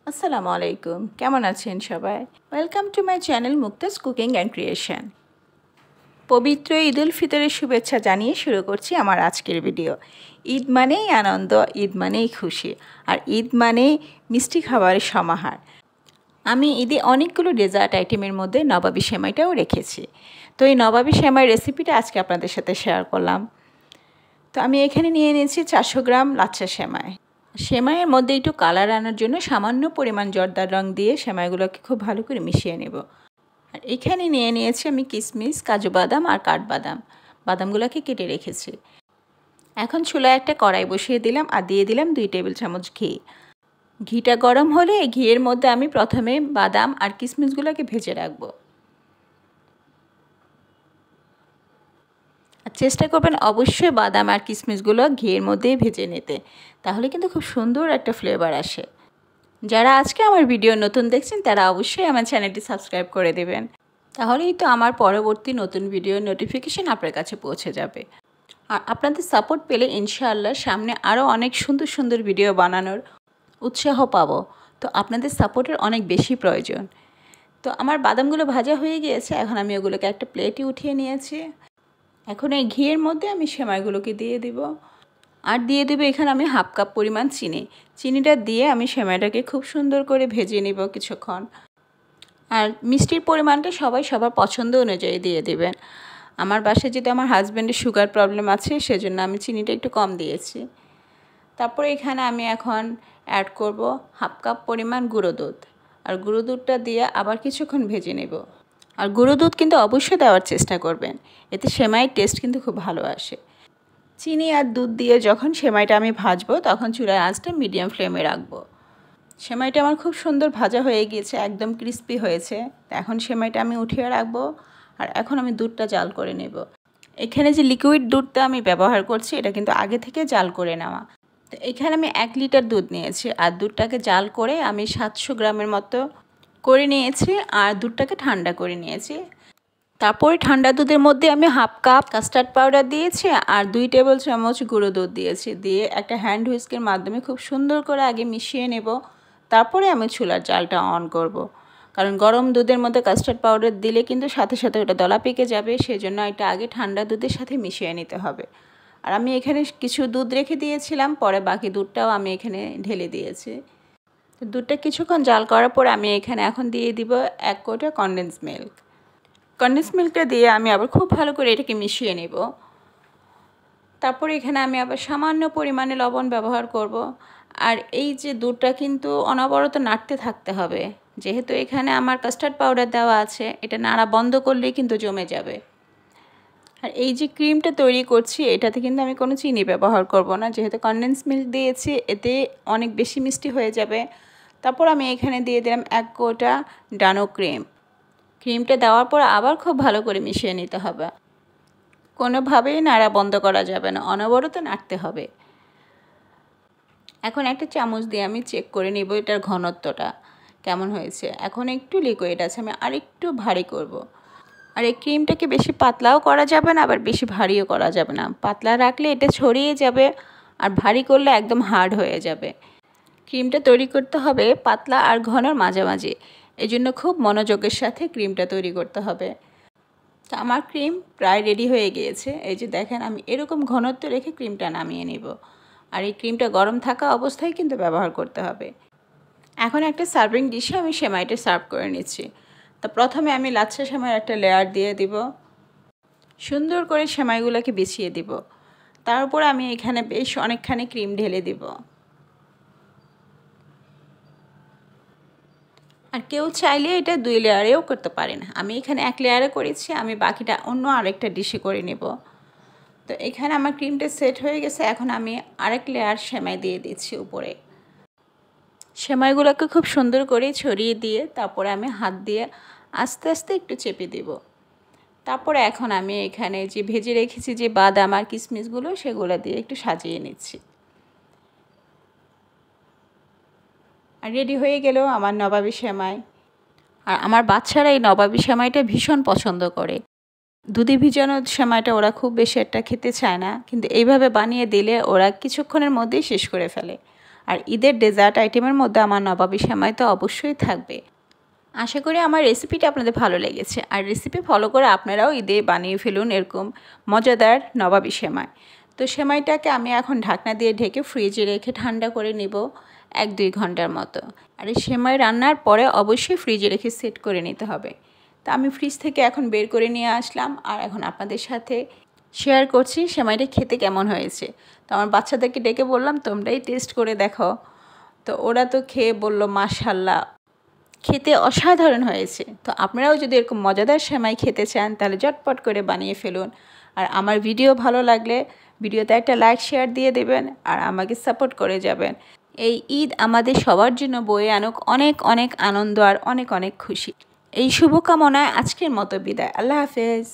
আসসালামু আলাইকুম, কেমন আছেন সবাই? Welcome to my channel Mukta's cooking and creation. পবিত্র ঈদ উল ফিতরের শুভেচ্ছা জানিয়ে শুরু করছি আমার আজকের ভিডিও। ঈদ মানেই আনন্দ, ঈদ মানেই খুশি, আর ঈদ মানেই মিষ্টি খাবারের সমাহার। আমি ঈদে অনেকগুলো ডেজার্ট আইটেমের মধ্যে নবাবী সেমাইটাও রেখেছি। তো এই নবাবী সেমাই রেসিপিটা আজকে আপনাদের সাথে শেয়ার করলাম। তো আমি এখানে নিয়ে নিয়েছি 400 গ্রাম লাচ্ছা সেমাই। সেমাইয়ের মধ্যে একটু কালার আনার জন্য সামান্য পরিমাণ জর্দার রং দিয়ে সেমাইগুলোকে খুব ভালো করে মিশিয়ে নেব। আর এখানে নিয়ে নিয়েছি আমি কিশমিশ, কাজু বাদাম আর কাঠবাদাম। বাদামগুলোকে কেটে রেখেছি। এখন চুলায় একটা কড়াই বসিয়ে দিলাম আর দিয়ে দিলাম 2 টেবিল চামচ ঘি। ঘিটা গরম হলে এই ঘিয়ের মধ্যে আমি প্রথমে বাদাম আর কিশমিশগুলোকে ভেজে রাখবো। আর চেষ্টা করবেন অবশ্যই বাদাম আর কিশমিশগুলো ঘিয়ের মধ্যেই ভেজে নিতে, তাহলে কিন্তু খুব সুন্দর একটা ফ্লেভার আসে। যারা আজকে আমার ভিডিও নতুন দেখছেন তারা অবশ্যই আমার চ্যানেলটি সাবস্ক্রাইব করে দেবেন, তাহলেই তো আমার পরবর্তী নতুন ভিডিও নোটিফিকেশন আপনার কাছে পৌঁছে যাবে। আর আপনাদের সাপোর্ট পেলে ইনশাআল্লাহ সামনে আরও অনেক সুন্দর সুন্দর ভিডিও বানানোর উৎসাহ পাবো। তো আপনাদের সাপোর্টের অনেক বেশি প্রয়োজন। তো আমার বাদামগুলো ভাজা হয়ে গিয়েছে, এখন আমি ওগুলোকে একটা প্লেটে উঠিয়ে নিয়েছি। এখন এই ঘিয়ের মধ্যে আমি সেমাইগুলোকে দিয়ে দিব, আর দিয়ে দেবো এখানে আমি হাফ কাপ পরিমাণ চিনি। চিনিটা দিয়ে আমি সেমাইটাকে খুব সুন্দর করে ভেজে নিব কিছুক্ষণ। আর মিষ্টির পরিমাণটা সবাই সবার পছন্দ অনুযায়ী দিয়ে দেবেন। আমার বাসায় যেহেতু আমার হাজব্যান্ডের সুগার প্রবলেম আছে, সেজন্য আমি চিনিটা একটু কম দিয়েছি। তারপরে এখানে আমি এখন অ্যাড করব হাফ কাপ পরিমাণ গুঁড়ো দুধ। আর গুঁড়ো দুধটা দিয়ে আবার কিছুক্ষণ ভেজে নেব। আর গুঁড়ো দুধ কিন্তু অবশ্যই দেওয়ার চেষ্টা করবেন, এতে সেমাইয়ের টেস্ট কিন্তু খুব ভালো আসে। চিনি আর দুধ দিয়ে যখন সেমাইটা আমি ভাজবো, তখন চুলার আঁচটা মিডিয়াম ফ্লেমে রাখবো। সেমাইটা আমার খুব সুন্দর ভাজা হয়ে গিয়েছে, একদম ক্রিস্পি হয়েছে। এখন সেমাইটা আমি উঠিয়ে রাখবো। আর এখন আমি দুধটা জাল করে নেব। এখানে যে লিকুইড দুধটা আমি ব্যবহার করছি, এটা কিন্তু আগে থেকে জাল করে নেওয়া। তো এখানে আমি 1 লিটার দুধ নিয়েছি, আর দুধটাকে জাল করে আমি 700 গ্রামের মতো করে নিয়েছি, আর দুধটাকে ঠান্ডা করে নিয়েছি। তারপরে ঠান্ডা দুধের মধ্যে আমি হাফ কাপ কাস্টার্ড পাউডার দিয়েছি, আর 2 টেবিল চামচ গুঁড়ো দুধ দিয়েছি। দিয়ে একটা হ্যান্ড হুইস্কের মাধ্যমে খুব সুন্দর করে আগে মিশিয়ে নেব। তারপরে আমি চুলার জালটা অন করব, কারণ গরম দুধের মধ্যে কাস্টার্ড পাউডার দিলে কিন্তু সাথে সাথে ওটা দলা পেকে যাবে, সেজন্য এটা আগে ঠান্ডা দুধের সাথে মিশিয়ে নিতে হবে। আর আমি এখানে কিছু দুধ রেখে দিয়েছিলাম, পরে বাকি দুধটাও আমি এখানে ঢেলে দিয়েছি। তো দুধটা কিছুক্ষণ জাল করার পর আমি এখানে এখন দিয়ে দিব 1 কোটা কনডেন্স মিল্ক। কনডেন্স মিল্কটা দিয়ে আমি আবার খুব ভালো করে এটাকে মিশিয়ে নেব। তারপর এখানে আমি আবার সামান্য পরিমাণে লবণ ব্যবহার করব। আর এই যে দুধটা কিন্তু অনবরত নাড়তে থাকতে হবে, যেহেতু এখানে আমার কাস্টার্ড পাউডার দেওয়া আছে, এটা নাড়া বন্ধ করলেই কিন্তু জমে যাবে। আর এই যে ক্রিমটা তৈরি করছি, এটাতে কিন্তু আমি কোনো চিনি ব্যবহার করব না, যেহেতু কনডেন্স মিল্ক দিয়েছি, এতে অনেক বেশি মিষ্টি হয়ে যাবে। তারপর আমি এখানে দিয়ে দিলাম 1 কোটা ডানো ক্রিম। ক্রিমটা দেওয়ার পর আবার খুব ভালো করে মিশিয়ে নিতে হবে। কোনোভাবেই নাড়া বন্ধ করা যাবে না, অনবরত নাড়তে হবে। এখন একটা চামচ দিয়ে আমি চেক করে নিব এটার ঘনত্বটা কেমন হয়েছে। এখন একটু লিকুইড আছে, আমি আরেকটু ভারী করব। আর এই ক্রিমটাকে বেশি পাতলাও করা যাবে না, আবার বেশি ভারীও করা যাবে না। পাতলা রাখলে এটা ছড়িয়ে যাবে, আর ভারী করলে একদম হার্ড হয়ে যাবে। ক্রিমটা তৈরি করতে হবে পাতলা আর ঘনর মাঝামাঝি, এই জন্য খুব মনোযোগের সাথে ক্রিমটা তৈরি করতে হবে। তো আমার ক্রিম প্রায় রেডি হয়ে গিয়েছে। এই যে দেখেন, আমি এরকম ঘনত্ব রেখে ক্রিমটা নামিয়ে নেব। আর এই ক্রিমটা গরম থাকা অবস্থায় কিন্তু ব্যবহার করতে হবে। এখন একটা সার্ভিং ডিশে আমি সেমাইটা সার্ভ করে নিচ্ছি। তো প্রথমে আমি লাচ্ছা সেমাইয়ের একটা লেয়ার দিয়ে দিব, সুন্দর করে সেমাইগুলোকে বিছিয়ে দিব। তারপর আমি এখানে বেশ অনেকখানি ক্রিম ঢেলে দিব। আর কেউ চাইলে এটা 2 লেয়ারেও করতে পারেন, আমি এখানে 1 লেয়ারে করেছি, আমি বাকিটা অন্য আরেকটা ডিশে করে নেব। তো এখানে আমার ক্রিমটা সেট হয়ে গেছে, এখন আমি আরেক লেয়ার সেমাই দিয়ে দিচ্ছি উপরে। সেমাইগুলোকে খুব সুন্দর করে ছড়িয়ে দিয়ে তারপরে আমি হাত দিয়ে আস্তে আস্তে একটু চেপে দেব। তারপরে এখন আমি এখানে যে ভেজে রেখেছি যে বাদাম আর কিশমিশগুলো, সেগুলো দিয়ে একটু সাজিয়ে নিচ্ছি। আর রেডি হয়ে গেল আমার নবাবী সেমাই। আর আমার বাচ্চারা এই নবাবী সেমাইটা ভীষণ পছন্দ করে। দুধে ভিজানো সেমাইটা ওরা খুব বেশি একটা খেতে চায় না, কিন্তু এইভাবে বানিয়ে দিলে ওরা কিছুক্ষণের মধ্যেই শেষ করে ফেলে। আর ঈদের ডেজার্ট আইটেমের মধ্যে আমার নবাবী সেমাই তো অবশ্যই থাকবে। আশা করি আমার রেসিপিটা আপনাদের ভালো লেগেছে, আর রেসিপি ফলো করে আপনারাও ঈদে বানিয়ে ফেলুন এরকম মজাদার নবাবী সেমাই। তো সেমাইটাকে আমি এখন ঢাকনা দিয়ে ঢেকে ফ্রিজে রেখে ঠান্ডা করে নিব 1-2 ঘন্টার মতো। আর এই সেমাই রান্নার পরে অবশ্যই ফ্রিজে রেখে সেট করে নিতে হবে। তো আমি ফ্রিজ থেকে এখন বের করে নিয়ে আসলাম, আর এখন আপনাদের সাথে শেয়ার করছি সেমাইটা খেতে কেমন হয়েছে। তো আমার বাচ্চাদেরকে ডেকে বললাম তোমরাই টেস্ট করে দেখো। তো ওরা তো খেয়ে বলল মাশাআল্লাহ, খেতে অসাধারণ হয়েছে। তো আপনারাও যদি এরকম মজাদার সেমাই খেতে চান তাহলে ঝটপট করে বানিয়ে ফেলুন। আর আমার ভিডিও ভালো লাগলে ভিডিওতে একটা লাইক শেয়ার দিয়ে দেবেন আর আমাকে সাপোর্ট করে যাবেন। এই ঈদ আমাদের সবার জন্য বয়ে আনুক অনেক অনেক আনন্দ আর অনেক অনেক খুশি। এই শুভকামনায় আজকের মতো বিদায়। আল্লাহ হাফেজ।